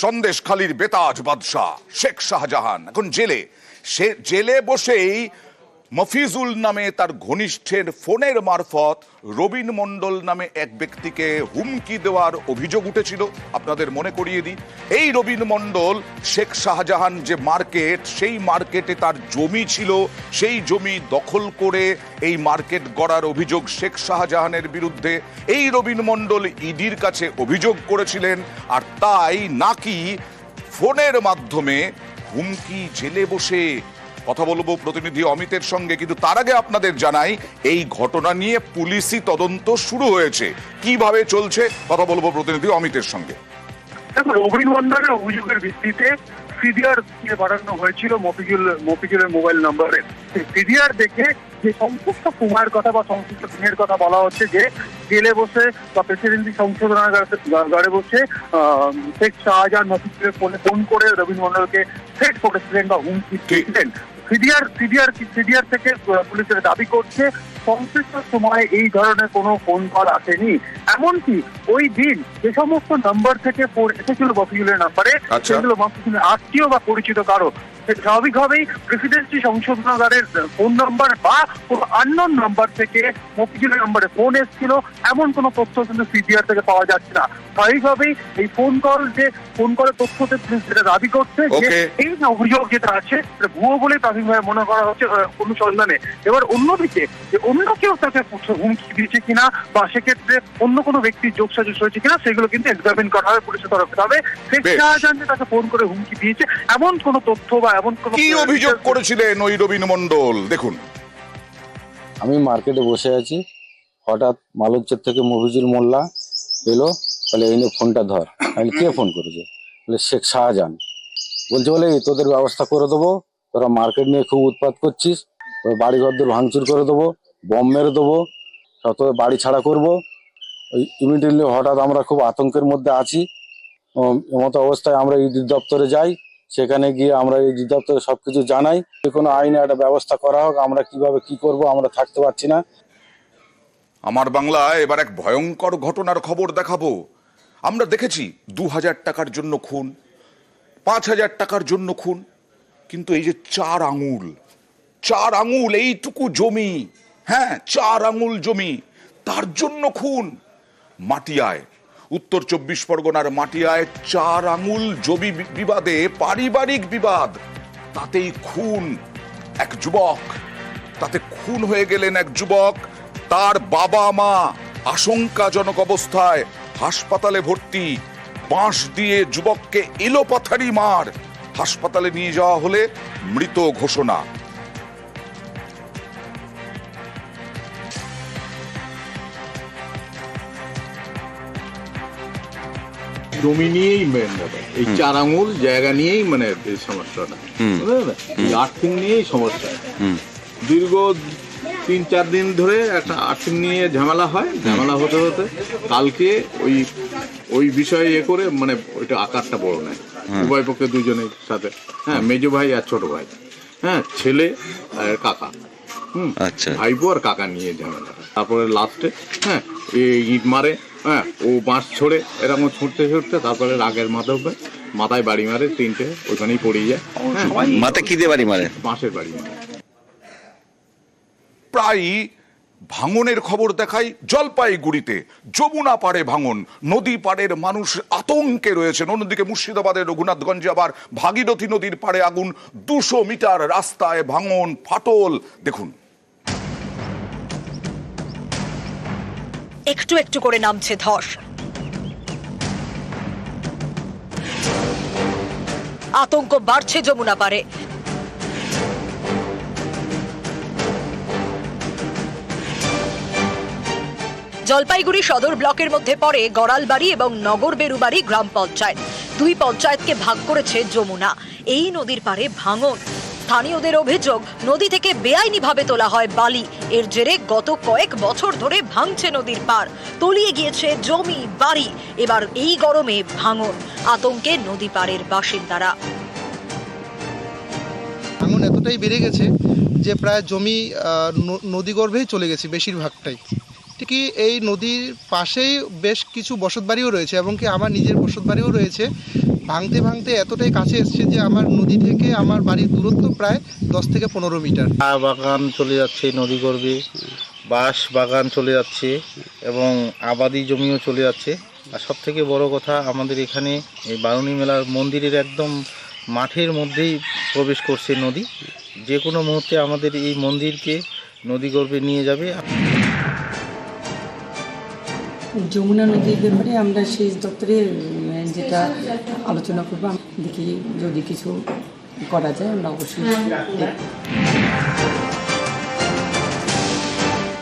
সন্দেশখালীর বেতাজ বাদশাহ শেখ শাহজাহান এখন জেলে। সে জেলে বসেই মফিজুল নামে তার ঘনিষ্ঠের ফোনের মারফত রবিন মণ্ডল নামে এক ব্যক্তিকে হুমকি দেওয়ার অভিযোগ উঠেছিল। আপনাদের মনে করিয়ে দিই, এই রবিন মণ্ডল শেখ শাহজাহান যে মার্কেট, সেই মার্কেটে তার জমি ছিল, সেই জমি দখল করে এই মার্কেট গড়ার অভিযোগ শেখ শাহজাহানের বিরুদ্ধে। এই রবিন মণ্ডল ইডির কাছে অভিযোগ করেছিলেন, আর তাই নাকি ফোনের মাধ্যমে হুমকি, জেলে বসে। কথা বলবো প্রতিনিধি অমিতের সঙ্গে, কিন্তু তার আগে আপনাদের জানাই এই ঘটনা নিয়ে পুলিশি তদন্ত শুরু হয়েছে। কিভাবে চলছে কথা বলবো প্রতিনিধি অমিতের সঙ্গে। রবিন মণ্ডলের অভিযোগের ভিত্তিতে সিডিআর পাঠানো হয়েছিল মফিজুলের মোবাইল নম্বরে। সিডিআর দেখে যে সংশ্লিষ্ট কুমার কথা বা সংশ্লিষ্ট দিনের কথা বলা হচ্ছে, যে জেলে বসে বা প্রেসিডেন্সি সংশোধনাগারে বসে শেখ শাহজাহান মফিজুলের ফোন করে রবিন মণ্ডলকে থ্রেট করেছিলেন বা হুমকি দিয়েছিলেন। সিডিআর থেকে পুলিশের দাবি করছে সংশ্লিষ্ট সময়ে এই ধরনের কোনো ফোন কল আসেনি। এমনকি ওই দিন যে সমস্ত নাম্বার থেকে ফোন এসেছিল মফিজুলের নাম্বারে, সেগুলো মফিজুলের আত্মীয় বা পরিচিত কারো, স্বাভাবিকভাবেই প্রেসিডেন্সি সংশোধনাগারের ফোন নাম্বার বা কোনো আননোন নাম্বার থেকে মফিজুলের নাম্বারে ফোন এসেছিল এমন কোনো তথ্য কিন্তু সিডিআর থেকে পাওয়া যাচ্ছে না। স্বাভাবিকভাবেই এই ফোন কলের তথ্যতে পুলিশ যেটা দাবি করছে যে এই যে অভিযোগ যেটা আছে সেটা ভুয়ো বলে প্রাথমিকভাবে মনে করা হচ্ছে অনুসন্ধানে। এবার অন্যদিকে যে অন্য কেউ তাকে হুমকি দিয়েছে কিনা বা সেক্ষেত্রে অন্য কোনো ব্যক্তির যোগসাজশ হয়েছে কিনা, সেগুলো কিন্তু এক্সামিন করা হবে পুলিশের তরফে। তবে শেখ শাহজাহান যে তাকে ফোন করে হুমকি দিয়েছে এমন কোনো তথ্য বা এমন কোনো কি অভিযোগ করেছিলেন ওই রবিন মণ্ডল দেখুন। আমি মার্কেটে বসে আছি, হঠাৎ মালুকচর থেকে মফিজুল মোল্লা এলো, বলে এই ফোনটা ধর। আমি কে ফোন করেছে? বলে শেখ শাহজাহান। বলছে বলে তোদের ব্যবস্থা করে দেবো, তোরা মার্কেট নিয়ে খুব উৎপাত করছিস, বাড়ি ঘরদের ভাঙচুর করে দেবো, বম মেরে দেবো, সব তোদের বাড়ি ছাড়া করবো। ওই ইমিডিয়েটলি হঠাৎ আমরা খুব আতঙ্কের মধ্যে আছি। এমতো অবস্থায় আমরা ইডি দপ্তরে যাই, সেখানে গিয়ে আমরা ইডি দপ্তরে সবকিছু জানাই, যে কোনো আইনে একটা ব্যবস্থা করা হোক, আমরা কিভাবে কি করব আমরা থাকতে পারছি না। আমার বাংলায় এবার এক ভয়ঙ্কর ঘটনার খবর দেখাবো। আমরা দেখেছি 2000 টাকার জন্য খুন, 5000 টাকার জন্য খুন, কিন্তু এই যে 4 আঙুল এইটুকু জমি, হ্যাঁ 4 আঙুল জমি, তার জন্য খুন। মাটিয়ায়, উত্তর 24 পরগনার মাটিয়ায় 4 আঙুল জমি বিবাদে, পারিবারিক বিবাদ, তাতেই খুন এক যুবক। তাতে খুন হয়ে গেলেন এক যুবক, তার বাবা মা আশঙ্কাজনক অবস্থায় হাসপাতালে ভর্তি। বাঁশ দিয়ে যুবককে এলোপাথারি মার, হাসপাতালে নিয়ে যাওয়া হলে মৃত ঘোষণা। জমি নিয়েই মেন ব্যাপার, এই 4 আঙুল জায়গা নিয়েই মানে এই সমস্যাটা, এই আর্থিং নিয়েই সমস্যা। দীর্ঘ 3-4 দিন ধরে একটা আর্থিং নিয়ে ঝামেলা হতে হতে কালকে ওই বিষয়ে করে মানে ওইটা আকারটা বড় নেয় উভয় পক্ষে দুজনের সাথে। হ্যাঁ, মেজো ভাই আর ছোট ভাই, হ্যাঁ ছেলে আর কাকা, আচ্ছা ভাইপো আর কাকা নিয়ে ঝামেলা। তারপরে লাস্টে হ্যাঁ ইট মারে, হ্যাঁ ও বাঁশ ছোড়ে, এরকম ছুটতে তারপরে রাগের মাথায় বাড়ি মারে 3টে, ওইখানেই পড়ে যায়। মাথায় কি দিয়ে বাড়ি মারে? বাঁশের বাড়ি মারে। প্রায় ভাঙনের খবর দেখাই জলপাইগুড়িতে, যমুনা পাড়ে ভাঙন, নদী পাড়ের মানুষ আতঙ্কে রয়েছেন। অন্যদিকে মুর্শিদাবাদের রঘুনাথগঞ্জে আবার ভাগীরথী নদীর পাড়ে আগুন, 200 মিটার রাস্তায় ভাঙন, ফাটল দেখুন। একটু একটু করে নামছে ধস, আতঙ্ক বাড়ছে যমুনা পাড়ে। জলপাইগুড়ি সদর ব্লকের মধ্যে পড়ে গড়ালবাড়ি এবং নগর বেরুবাড়ি গ্রাম পঞ্চায়েত। 2 পঞ্চায়েতকে ভাগ করেছে যমুনা। এই নদীর পাড়ে ভাঙন। স্থানীয়দের অভিযোগ, নদী থেকে বেআইনিভাবে তোলা হয় বালি। এর জেরে গত কয়েক বছর ধরে ভাঙছে নদীর পাড়, তলিয়ে গিয়েছে জমি বাড়ি। এবার এই গরমে ভাঙন, আতঙ্কে নদী পাড়ের বাসিন্দারা। ভাঙন এতটাই বেড়ে গেছে যে প্রায় জমি নদীগর্ভেই চলে গেছে বেশিরভাগটাই। ঠিকই এই নদীর পাশেই বেশ কিছু বসতবাড়িও রয়েছে এবং কি আমার নিজের বসতবাড়িও রয়েছে। ভাঙতে ভাঙতে এতটাই কাছে এসছে যে আমার নদী থেকে আমার বাড়ির দূরত্ব প্রায় 10 থেকে 15 মিটার। চা বাগান চলে যাচ্ছে নদীগর্ভে, বাঁশ বাগান চলে যাচ্ছে এবং আবাদি জমিও চলে যাচ্ছে। আর সব থেকে বড় কথা, আমাদের এখানে এই বারুণী মেলার মন্দিরের একদম মাঠের মধ্যেই প্রবেশ করছে নদী। যে কোনো মুহূর্তে আমাদের এই মন্দিরকে নদীগর্ভে নিয়ে যাবে। যমুনা নদীর ব্যাপারে আমরা সেচ দপ্তরে যেটা আলোচনা করবো, দেখি যদি কিছু করা যায় আমরা অবশ্যই দেখব।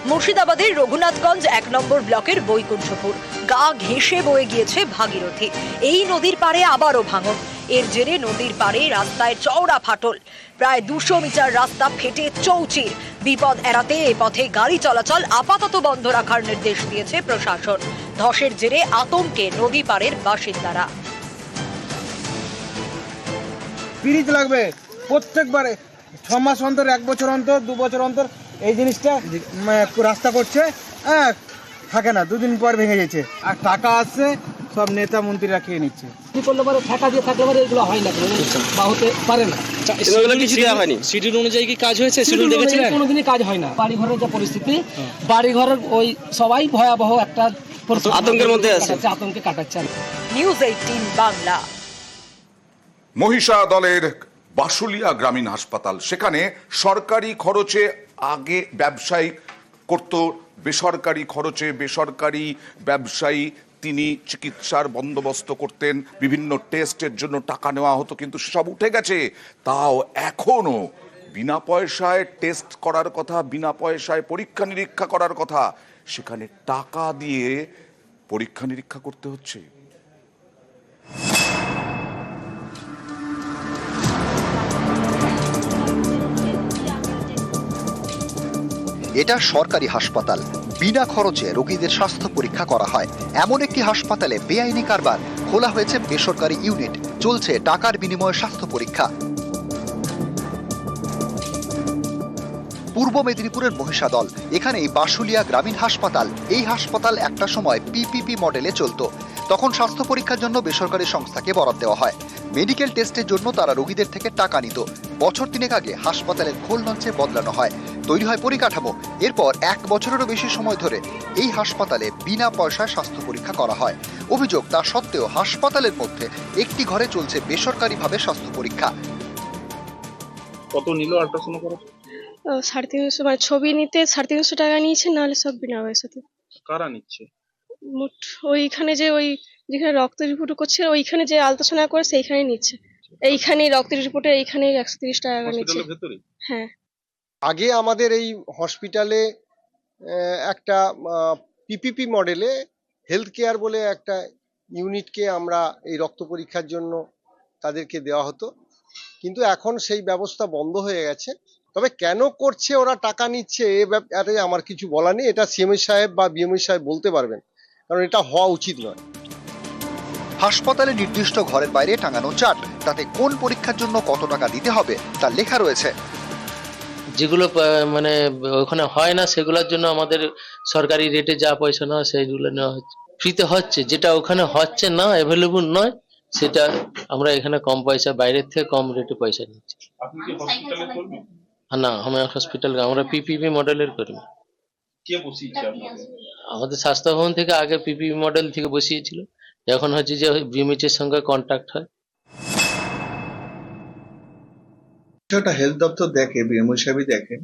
মুর্শিদাবাদের রঘুনাথগঞ্জ 1 নম্বর ব্লকের বৈকুণ্ঠপুর গা ঘেঁষে বয়ে গিয়েছে ভাগীরথী। এই নদীর পাড়ে আবারও ভাঙন। এর জেরে নদীর পাড়ে রাস্তায় চওড়া ফাটল। প্রায় 200 মিটার রাস্তা ফেটে চৌচির। বিপদ এড়াতে এ পথে গাড়ি চলাচল আপাতত বন্ধ রাখার নির্দেশ দিয়েছে প্রশাসন। ধসের জেরে আতঙ্কে নদী পাড়ের বাসিন্দারা। ব্রিজ লাগবে প্রত্যেকবারে 6 মাস অন্তর, 1 বছর অন্তর, 2 বছর অন্তর এই জিনিসটা রাস্তা করছে, হ্যাঁ থাকে না, 2 দিন পর ভেঙে যাচ্ছে। আর টাকা আসছে সব নেতা মন্ত্রীরা খেয়ে নিচ্ছে। কি করলে পারে ফাঁকা দিয়ে থাকলে পারে এগুলো হয় না, বা হতে পারে না। শিডিউল অনুযায়ী কি কাজ হয়েছে? শিডিউল দেখেছিলেন? কোনোদিনই কাজ হয় না। বাড়ি ঘরের যা পরিস্থিতি, বাড়ি ঘরের ওই সবাই ভয়াবহ একটা আতঙ্কের মধ্যে আছে, আতঙ্কে কাটাচ্ছে। নিউজ 18 বাংলা। মহিষা দলের বাসুলিয়া গ্রামীণ হাসপাতাল, সেখানে সরকারি খরচে আগে ব্যবসায়ী করত, বেসরকারি খরচে বেসরকারি ব্যবসায়ী তিনি চিকিৎসার বন্দোবস্ত করতেন, বিভিন্ন টেস্টের জন্য টাকা নেওয়া হতো, কিন্তু সব উঠে গেছে। তাও এখনো বিনা পয়সায় টেস্ট করার কথা, বিনা পয়সায় পরীক্ষা নিরীক্ষা করার কথা, সেখানে টাকা দিয়ে পরীক্ষা নিরীক্ষা করতে হচ্ছে। এটা সরকারি হাসপাতাল, বিনা খরচে রোগীদের স্বাস্থ্য পরীক্ষা করা হয়। এমন একটি হাসপাতালে বেআইনি কারবার, খোলা হয়েছে বেসরকারি ইউনিট, চলছে টাকার বিনিময়ে স্বাস্থ্য পরীক্ষা। পূর্ব মেদিনীপুরের মহিষাদল, এখানেই বাসুলিয়া গ্রামীণ হাসপাতাল। এই হাসপাতাল একটা সময় পিপিপি মডেলে চলত। তখন স্বাস্থ্য পরীক্ষার জন্য বেসরকারি সংস্থাকে বরাদ্দ দেওয়া হয়। মেডিকেল টেস্টের জন্য তারা রোগীদের থেকে টাকা নিত। বছর 3 আগে হাসপাতালের খোল লঞ্চে বদলানো হয়, তৈরি হয় পরিকাঠামো। এরপর 1 বছরেরও বেশি সময় ধরে এই হাসপাতালে বিনা পয়সায় স্বাস্থ্য পরীক্ষা করা হয়। অভিযোগ, তা সত্ত্বেও হাসপাতালের মধ্যে একটি ঘরে চলছে বেসরকারিভাবে স্বাস্থ্য পরীক্ষা। কত নিল আল্ট্রাসাউন্ড করা? 350, মানে ছবি নিতে 350 টাকা নিয়েছে, নাহলে সব বিনা পয়সাতে। কারা নিচ্ছে? মোট ওইখানে যে যেখানে রক্ত রিপোর্ট করছে, ওইখানে যে আলট্রাসাউন্ড করে সেইখানে নিচ্ছে। এইখানে রক্তের রিপোর্টে এইখানে 130 টাকা নিচ্ছে। হ্যাঁ, আগে আমাদের এই হসপিটালে একটা পিপিপি মডেলে হেলথ কেয়ার বলে একটা ইউনিটকে আমরা এই রক্ত পরীক্ষার জন্য তাদেরকে দেওয়া হতো, কিন্তু এখন সেই ব্যবস্থা বন্ধ হয়ে গেছে। তবে কেন করছে ওরা টাকা নিচ্ছে এ ব্যাপারে আমার কিছু বলা নেই, এটা সিএমএই সাহেব বা বিএমই সাহেব বলতে পারবেন, কারণ এটা হওয়া উচিত নয়। হাসপাতালে নির্দিষ্ট ঘরের বাইরে টাঙানো চার্ট, তাতে কোন পরীক্ষার জন্য কত টাকা দিতে হবে তা লেখা রয়েছে। যেগুলো মানে ওখানে হয় না সেগুলোর জন্য আমাদের সরকারি রেটে যা পয়সা নেওয়া সেইগুলো নেওয়া হচ্ছে, ফ্রিতে হচ্ছে। যেটা ওখানে হচ্ছে না, অ্যাভেলেবল নয়, সেটা আমরা এখানে কম পয়সা, বাইরের থেকে কম রেটে পয়সা নিচ্ছি। আপনি কি হসপিটালে করবেন? না, আমার হসপিটাল, আমরা পিপিপি মডেলের কর্মী। কে বসিয়েছে আপনাকে? আমাদের স্বাস্থ্য ভবন থেকে আগে পিপিপি মডেল থেকে বসিয়েছিল, এখন হচ্ছে যে বিএমএইচ এর সঙ্গে কন্ট্যাক্ট হয়। এটা হেলথ দপ্তর দেখে, বিএমও সাহেবই দেখেন।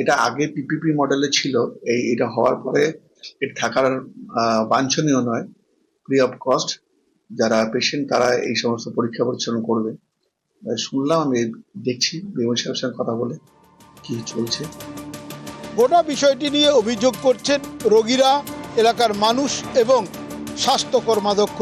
এটা আগে পিপিপি মডেলে ছিল, এটা হওয়ার পরে এটা থাকার বাঞ্ছনীয় নয়, ফ্রি অফ কস্ট। যারা পেশেন্ট তারা এই সমস্ত পরীক্ষা পরিচালনা করবে। শুনলাম, আমি দেখছি বিএমও সাহেবের সঙ্গে কথা বলে কি চলছে। গোটা বিষয়টি নিয়ে অভিযোগ করছেন রোগীরা, এলাকার মানুষ এবং স্বাস্থ্য কর্মাধ্যক্ষ।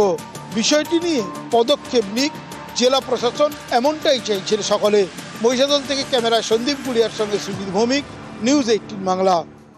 বিষয়টি নিয়ে পদক্ষেপ নিক জেলা প্রশাসন, এমনটাই চাইছেন সকলে। মহিষাদল থেকে ক্যামেরায় সন্দীপ গুড়িয়ার সঙ্গে সুজিত ভৌমিক, নিউজ 18 বাংলা।